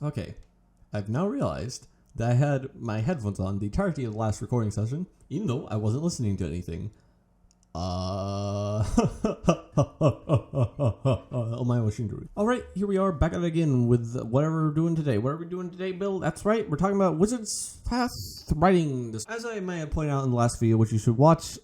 Okay, I've now realized that I had my headphones on the entirety of the last recording session, even though I wasn't listening to anything. Oh my ocean. Alright, here we are back at it again with whatever we're doing today. What are we doing today, Bill? That's right, we're talking about Wizard's Path writing. As I may have pointed out in the last video, which you should watch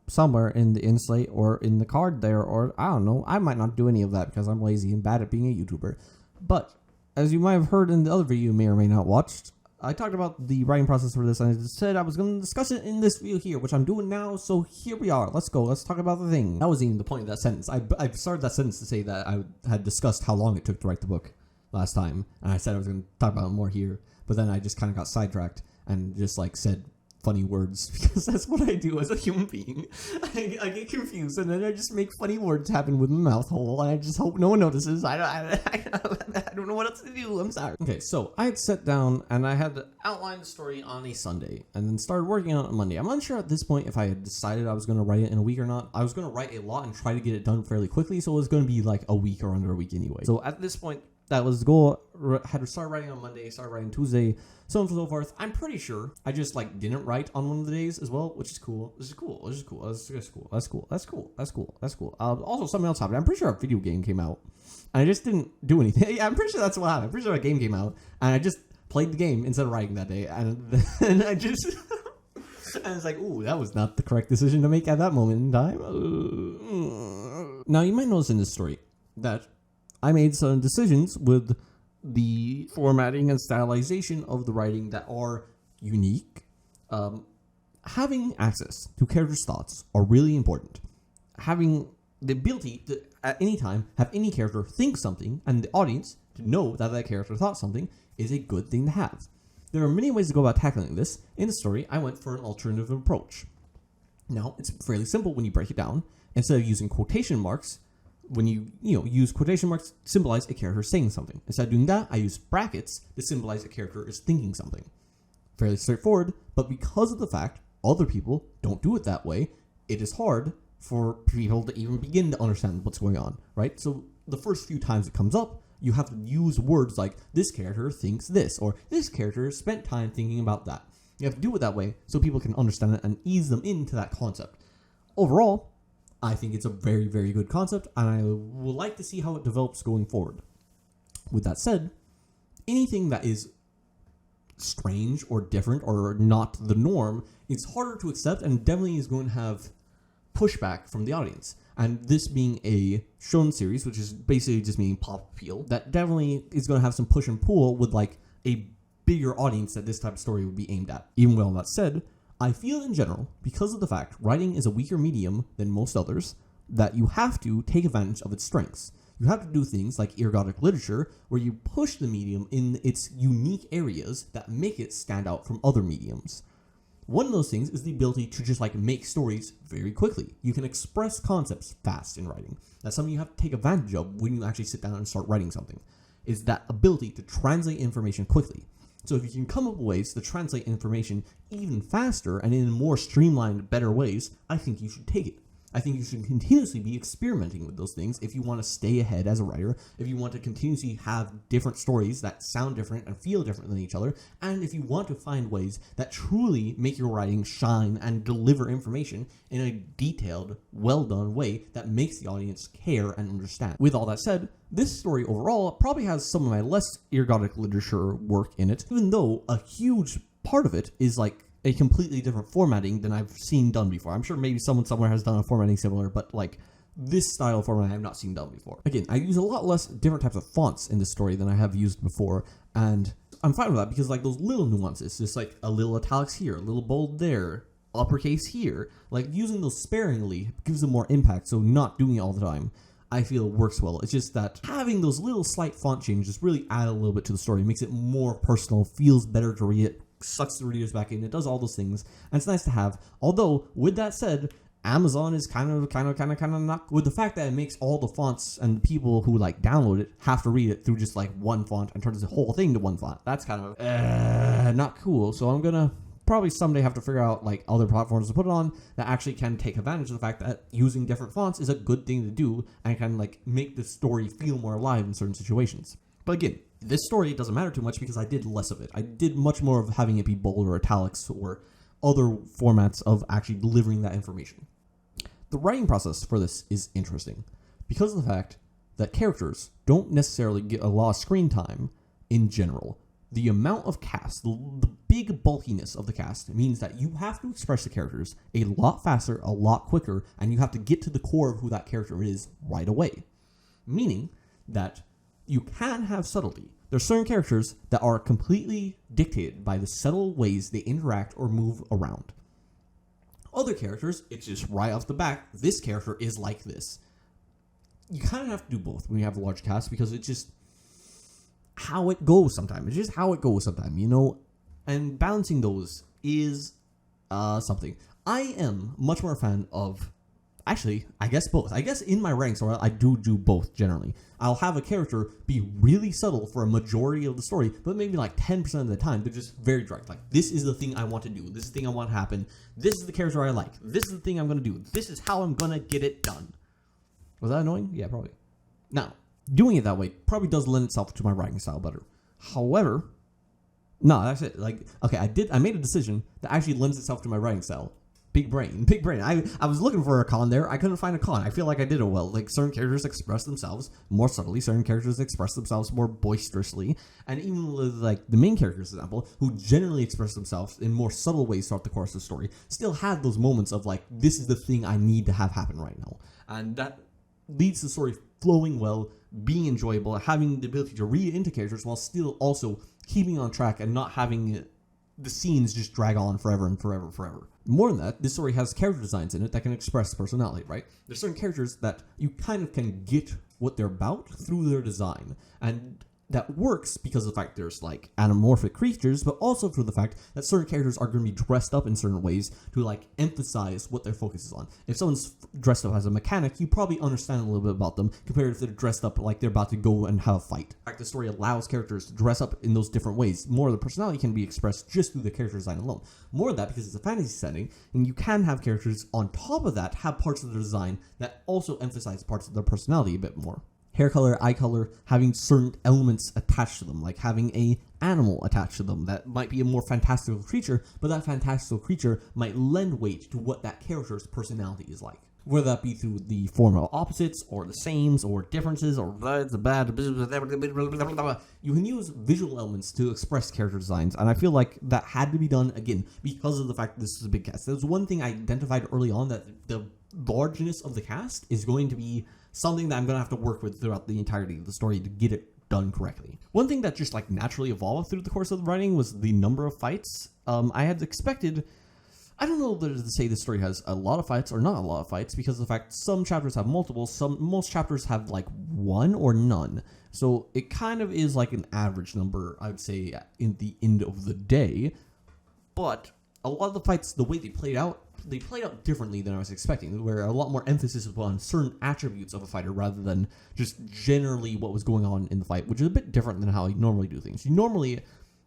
somewhere in the inslate or in the card there, or I don't know. I might not do any of that because I'm lazy and bad at being a YouTuber. But as you might have heard in the other video you may or may not watched, I talked about the writing process for this, and I said I was going to discuss it in this video here, which I'm doing now, so here we are. Let's go. Let's talk about the thing. That wasn't even the point of that sentence. I started that sentence to say that I had discussed how long it took to write the book last time, and I said I was going to talk about it more here, but then I just kind of got sidetracked and just, like, said funny words, because that's what I do as a human being. I get confused, and then I just make funny words happen with my mouth hole, and I just hope no one notices. I don't know what else to do. I'm sorry. Okay, so I had sat down, and I had outlined the story on a Sunday, and then started working on it on Monday. I'm unsure at this point if I had decided I was going to write it in a week or not. I was going to write a lot and try to get it done fairly quickly, so it was going to be like a week or under a week anyway. So at this point, that was the goal. Had to start writing on Monday, started writing Tuesday, so on and so forth. I'm pretty sure I just like didn't write on one of the days as well, which is cool. This is cool. This is cool. That's cool. That's cool. That's cool. That's cool. That's cool. Also, something else happened. I'm pretty sure a video game came out, and I just didn't do anything. Yeah, I'm pretty sure that's what happened. I'm pretty sure a game came out, and I just played the game instead of writing that day, and then I just. And it's like, ooh, that was not the correct decision to make at that moment in time. Now, you might notice in this story that I made some decisions with the formatting and stylization of the writing that are unique. Having access to characters' thoughts are really important. Having the ability to, at any time, have any character think something and the audience to know that that character thought something is a good thing to have. There are many ways to go about tackling this. In the story, I went for an alternative approach. Now, it's fairly simple when you break it down. Instead of using quotation marks, when you use quotation marks to symbolize a character saying something. Instead of doing that, I use brackets to symbolize a character is thinking something. Fairly straightforward, but because of the fact other people don't do it that way, it is hard for people to even begin to understand what's going on, right? So the first few times it comes up, you have to use words like, this character thinks this, or this character spent time thinking about that. You have to do it that way so people can understand it and ease them into that concept. Overall, I think it's a very, very good concept, and I would like to see how it develops going forward. With that said, anything that is strange or different or not the norm is harder to accept and definitely is going to have pushback from the audience. And this being a shonen series, which is basically just meaning pop appeal, that definitely is going to have some push and pull with like a bigger audience that this type of story would be aimed at. Even with all that said, I feel in general, because of the fact writing is a weaker medium than most others, that you have to take advantage of its strengths. You have to do things like ergodic literature, where you push the medium in its unique areas that make it stand out from other mediums. One of those things is the ability to just like make stories very quickly. You can express concepts fast in writing. That's something you have to take advantage of when you actually sit down and start writing something, is that ability to translate information quickly. So if you can come up with ways to translate information even faster and in more streamlined, better ways, I think you should take it. I think you should continuously be experimenting with those things if you want to stay ahead as a writer, if you want to continuously have different stories that sound different and feel different than each other, and if you want to find ways that truly make your writing shine and deliver information in a detailed, well-done way that makes the audience care and understand. With all that said, this story overall probably has some of my less ergodic literature work in it, even though a huge part of it is like a completely different formatting than I've seen done before. I'm sure maybe someone somewhere has done a formatting similar, but like this style of formatting I have not seen done before. Again, I use a lot less different types of fonts in this story than I have used before, and I'm fine with that because like those little nuances, just like a little italics here, a little bold there, uppercase here, like using those sparingly gives them more impact, so not doing it all the time I feel works well. It's just that having those little slight font changes really add a little bit to the story, makes it more personal, feels better to read it, sucks the readers back in, it does all those things, and it's nice to have. Although, with that said, Amazon is kind of not, with the fact that it makes all the fonts and the people who like download it have to read it through just like one font and turns the whole thing to one font. That's kind of not cool. So I'm gonna probably someday have to figure out like other platforms to put it on that actually can take advantage of the fact that using different fonts is a good thing to do and can like make the story feel more alive in certain situations. But again, this story doesn't matter too much because I did less of it. I did much more of having it be bold or italics or other formats of actually delivering that information. The writing process for this is interesting because of the fact that characters don't necessarily get a lot of screen time in general. The amount of cast, the big bulkiness of the cast means that you have to express the characters a lot faster, a lot quicker, and you have to get to the core of who that character is right away. Meaning that you can have subtlety. There are certain characters that are completely dictated by the subtle ways they interact or move around. Other characters, it's just right off the bat, this character is like this. You kind of have to do both when you have a large cast because it's just how it goes sometimes. It's just how it goes sometimes, you know? And balancing those is something. I am much more a fan of, actually, I guess both. I guess in my writing story, I do both generally. I'll have a character be really subtle for a majority of the story, but maybe like 10% of the time, they're just very direct. Like, this is the thing I want to do. This is the thing I want to happen. This is the character I like. This is the thing I'm going to do. This is how I'm going to get it done. Was that annoying? Yeah, probably. Now, doing it that way probably does lend itself to my writing style better. However, no, that's it. Like, okay, I made a decision that actually lends itself to my writing style. Big brain. I was looking for a con there. I couldn't find a con. I feel like I did it well. Like, certain characters express themselves more subtly. Certain characters express themselves more boisterously. And even with, like, the main characters, for example, who generally express themselves in more subtle ways throughout the course of the story, still had those moments of, like, this is the thing I need to have happen right now. And that leads to the story flowing well, being enjoyable, having the ability to read into characters while still also keeping on track and not having the scenes just drag on forever and forever. More than that, this story has character designs in it that can express personality, right? There's certain characters that you kind of can get what they're about through their design. And that works because of the fact there's like anamorphic creatures, but also through the fact that certain characters are going to be dressed up in certain ways to like emphasize what their focus is on. If someone's dressed up as a mechanic, you probably understand a little bit about them compared if they're dressed up like they're about to go and have a fight. In fact, the story allows characters to dress up in those different ways. More of the personality can be expressed just through the character design alone. More of that because it's a fantasy setting, and you can have characters on top of that have parts of their design that also emphasize parts of their personality a bit more. Hair color, eye color, having certain elements attached to them, like having a animal attached to them that might be a more fantastical creature, but that fantastical creature might lend weight to what that character's personality is like. Whether that be through the form of opposites, or the sames, or differences, or the bad, you can use visual elements to express character designs, and I feel like that had to be done, again, because of the fact that this is a big cast. There's one thing I identified early on, that the largeness of the cast is going to be something that I'm going to have to work with throughout the entirety of the story to get it done correctly. One thing that just like naturally evolved through the course of the writing was the number of fights. I had expected, I don't know whether to say this story has a lot of fights or not a lot of fights, because of the fact some chapters have multiple, most chapters have like one or none. So it kind of is like an average number, I would say, in the end of the day. But a lot of the fights, the way they played out differently than I was expecting, where a lot more emphasis was on certain attributes of a fighter rather than just generally what was going on in the fight, which is a bit different than how I normally do things. Normally,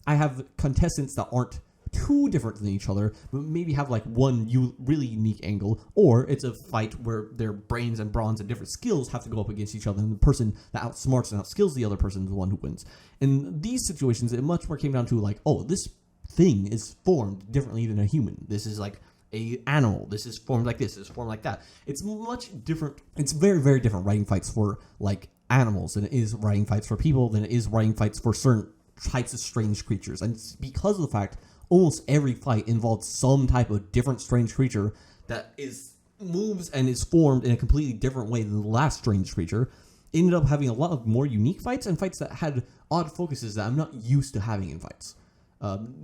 I have contestants that aren't too different than each other, but maybe have like one really unique angle, or it's a fight where their brains and brawns and different skills have to go up against each other, and the person that outsmarts and outskills the other person is the one who wins. In these situations, it much more came down to like, oh, this thing is formed differently than a human. This is like a animal. This is formed like this. This is formed like that. It's much different. It's very, very different writing fights for like animals than it is writing fights for people, than it is writing fights for certain types of strange creatures. And it's because of the fact almost every fight involves some type of different strange creature that moves and is formed in a completely different way than the last strange creature. Ended up having a lot of more unique fights and fights that had odd focuses that I'm not used to having in fights.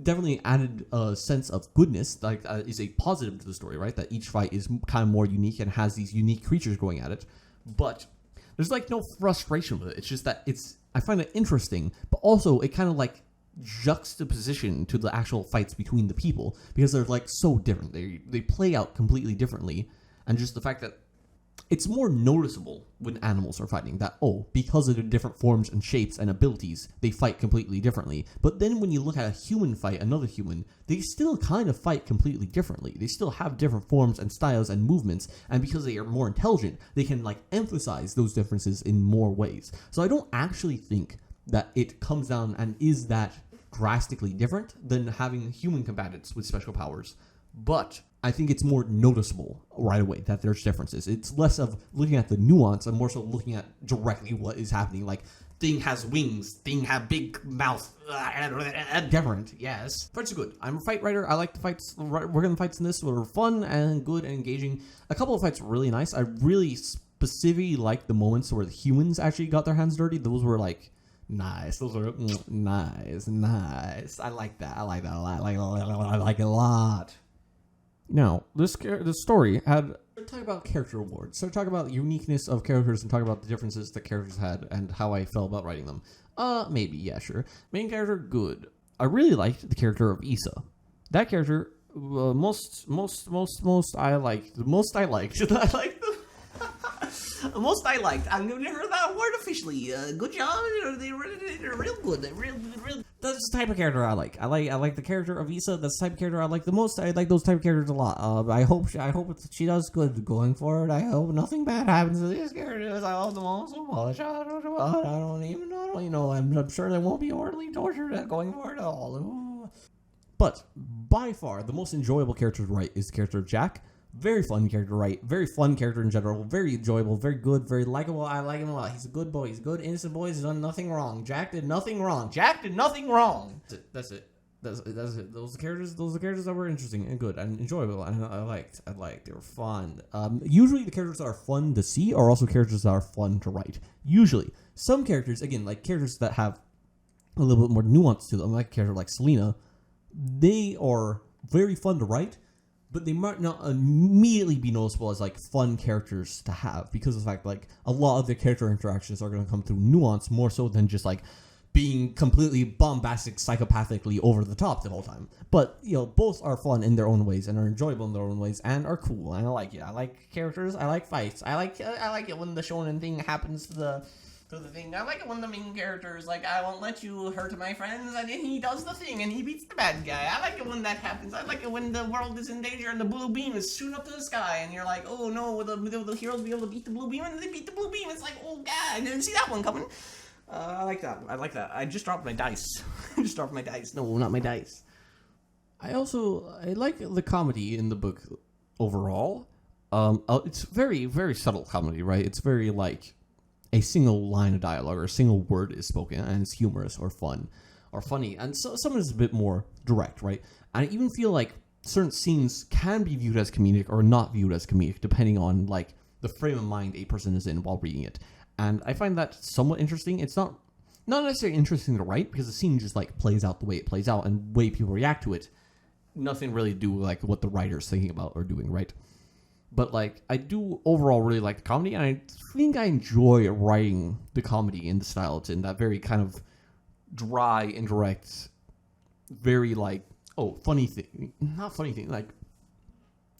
Definitely added a sense of goodness, like is a positive to the story, right? That each fight is kind of more unique and has these unique creatures going at it. But there's like no frustration with it. It's just that I find it interesting, but also it kind of like juxtaposition to the actual fights between the people, because they're like so different. They play out completely differently, and just the fact that it's more noticeable when animals are fighting that, oh, because of their different forms and shapes and abilities, they fight completely differently. But then when you look at a human fight another human, they still kind of fight completely differently. They still have different forms and styles and movements, and because they are more intelligent, they can like emphasize those differences in more ways. So I don't actually think that it comes down and is that drastically different than having human combatants with special powers. But I think it's more noticeable right away that there's differences. It's less of looking at the nuance and more so looking at directly what is happening. Like, thing has wings, thing have big mouth, different, yes. Fights are good. I'm a fight writer. I like the fights. We're gonna fights in this were fun and good and engaging. A couple of fights were really nice. I really specifically liked the moments where the humans actually got their hands dirty. Those were like nice. Those were nice. I like that. I like that a lot. I like it a lot. Now, this story had... Talk about character awards. So talk about the uniqueness of characters and talk about the differences that characters had and how I felt about writing them. Maybe, yeah, sure. Main character, good. I really liked the character of Issa. That character, most I liked. The most I liked. I liked the most I liked. I've never heard that word officially. Good job. They're real good. They're real. That's the type of character I like. I like the character of Issa. That's the type of character I like the most. I like those type of characters a lot. I hope she does good going forward. I hope nothing bad happens to these characters. I love them all so much. I don't even know. I'm sure they won't be horribly tortured going forward at all. But by far the most enjoyable character to write is the character of Jack. Very fun character to write. Very fun character in general. Very enjoyable. Very good. Very likable. I like him a lot. He's a good boy. He's a good, innocent boy. He's done nothing wrong. Jack did nothing wrong. That's it. Those are the characters that were interesting and good and enjoyable. And I liked. They were fun. Usually the characters that are fun to see are also characters that are fun to write. Usually. Some characters, again, like characters that have a little bit more nuance to them, like a character like Selena, they are very fun to write, but they might not immediately be noticeable as like fun characters to have because of the fact like a lot of their character interactions are going to come through nuance more so than just like being completely bombastic, psychopathically over the top the whole time. But, both are fun in their own ways and are enjoyable in their own ways and are cool. And I like it. I like characters. I like fights. I like it when the shonen thing happens to the thing. I like it when the main character is like, I won't let you hurt my friends, and he does the thing, and he beats the bad guy. I like it when that happens. I like it when the world is in danger and the blue beam is shooting up to the sky, and you're like, oh no, will the heroes be able to beat the blue beam? And they beat the blue beam. It's like, oh god, I didn't see that one coming. I like that. I just dropped my dice. No, not my dice. I like the comedy in the book overall. It's very, very subtle comedy, right? It's very like a single line of dialogue or a single word is spoken and it's humorous or fun or funny. And so some is a bit more direct, right? And I even feel like certain scenes can be viewed as comedic or not viewed as comedic depending on like the frame of mind a person is in while reading it. And I find that somewhat interesting. It's not necessarily interesting to write because the scene just like plays out the way it plays out and the way people react to it. Nothing really to do with like what the writer's thinking about or doing, right? But like I do overall really like the comedy, and I think I enjoy writing the comedy in the style it's in, that very kind of dry, indirect, very like, oh, funny thing. Not funny thing, like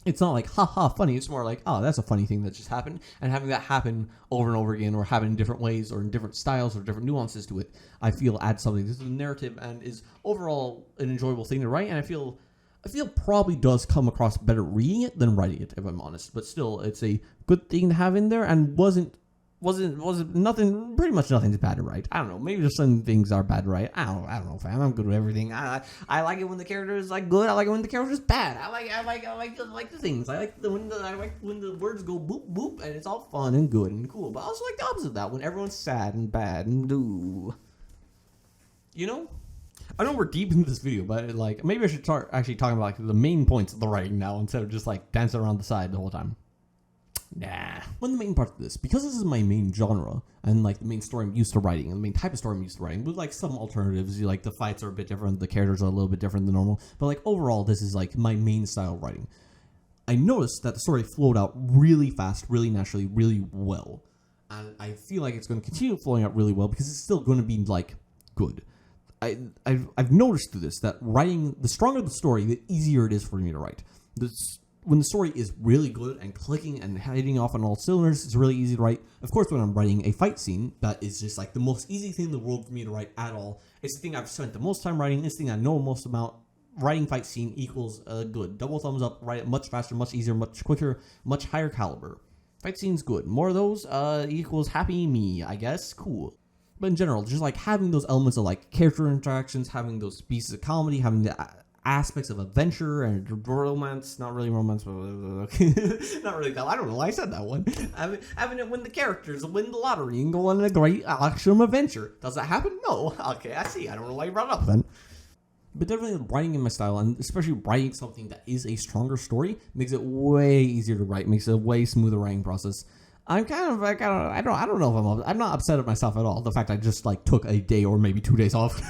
it's not like haha funny, it's more like, oh, that's a funny thing that just happened, and having that happen over and over again or happen in different ways or in different styles or different nuances to it, I feel adds something to the narrative and is overall an enjoyable thing to write. And I feel probably does come across better reading it than writing it, if I'm honest. But still, it's a good thing to have in there, and wasn't nothing. Pretty much nothing's bad to write. I don't know. Maybe just some things are bad to write. I don't know, fam. I'm good with everything. I like it when the character is like good. I like it when the character is bad. I like the things. I like when the words go boop boop and it's all fun and good and cool. But I also like the opposite of that, when everyone's sad and bad and do. I know we're deep into this video, but like maybe I should start actually talking about like the main points of the writing now instead of just like dancing around the side the whole time. One of the main parts of this, because this is my main genre and like the main story I'm used to writing and the main type of story I'm used to writing, with like some alternatives, like the fights are a bit different, the characters are a little bit different than normal, but like overall this is like my main style of writing. I noticed that the story flowed out really fast, really naturally, really well, and I feel like it's going to continue flowing out really well because it's still going to be like good. I've noticed through this that writing, the stronger the story, the easier it is for me to write. When the story is really good and clicking and hitting off on all cylinders, it's really easy to write. Of course, when I'm writing a fight scene, that is just like the most easy thing in the world for me to write at all. It's the thing I've spent the most time writing. It's the thing I know most about. Writing fight scene equals good. Double thumbs up, write it much faster, much easier, much quicker, much higher caliber. Fight scene's good. More of those equals happy me, I guess. Cool. But in general, just like having those elements of like character interactions, having those pieces of comedy, having the aspects of adventure and romance, not really romance, but not really that. I don't know why I said that one. Having it when the characters win the lottery and go on a great action adventure. Does that happen? No. Okay, I see. I don't know why you brought it up then. But definitely writing in my style, and especially writing something that is a stronger story, makes it way easier to write, makes it a way smoother writing process. I don't know if I'm not upset at myself at all. The fact I just like took a day or maybe 2 days off.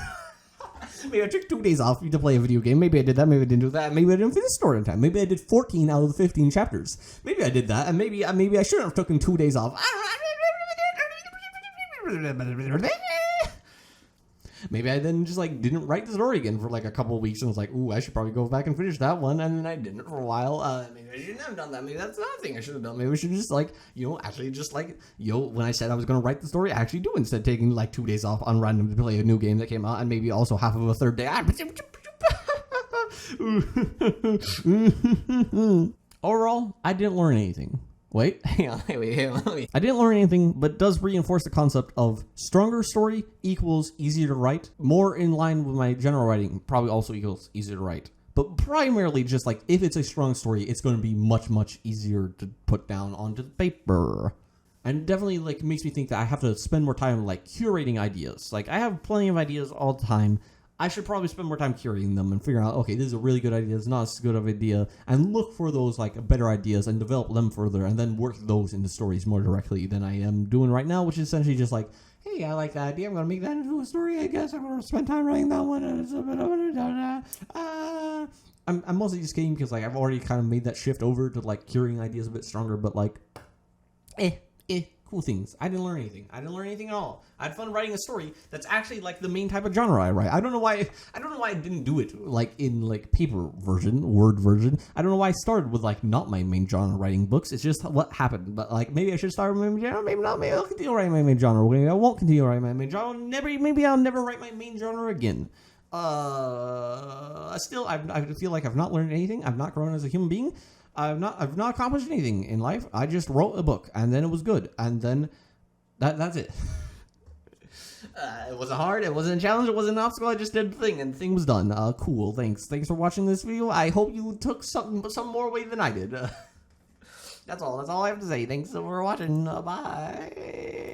Maybe I took 2 days off to play a video game. Maybe I did that. Maybe I didn't do that. Maybe I didn't finish the story in time. Maybe I did 14 out of the 15 chapters. Maybe I did that, and maybe I shouldn't have taken 2 days off. Maybe I then just like didn't write the story again for like a couple of weeks and was like, ooh, I should probably go back and finish that one, and then I didn't for a while. Maybe I shouldn't have done that. Maybe that's another thing I should have done. Maybe we should just like, actually just like, when I said I was going to write the story, I actually do instead of taking like 2 days off on random to play a new game that came out, and maybe also half of a third day. Overall, I didn't learn anything. Wait, hang on. I didn't learn anything, but does reinforce the concept of stronger story equals easier to write. More in line with my general writing, probably also equals easier to write. But primarily just like, if it's a strong story, it's going to be much, much easier to put down onto the paper. And definitely like makes me think that I have to spend more time like curating ideas. Like I have plenty of ideas all the time. I should probably spend more time curating them and figuring out, okay, this is a really good idea, it's not as good of an idea, and look for those like better ideas and develop them further, and then work those into stories more directly than I am doing right now, which is essentially just like, hey, I like that idea, I'm going to make that into a story, I guess I'm going to spend time writing that one, I'm mostly just kidding because like I've already kind of made that shift over to like curating ideas a bit stronger, but like, cool things. I didn't learn anything. I didn't learn anything at all. I had fun writing a story that's actually like the main type of genre I write. I don't know why I didn't do it like in like paper version, word version. I don't know why I started with like not my main genre writing books. It's just what happened. But like maybe I should start with my main genre. Maybe not. Maybe I'll continue writing my main genre. Maybe I won't continue writing my main genre. Maybe I'll never write my main genre again. Still, I feel like I've not learned anything. I've not grown as a human being. I've not accomplished anything in life. I just wrote a book, and then it was good, and then that's it. It wasn't hard. It wasn't a challenge. It wasn't an obstacle. I just did the thing, and the thing was done. Cool. Thanks for watching this video. I hope you took some more away than I did. That's all I have to say. Thanks for watching. Bye.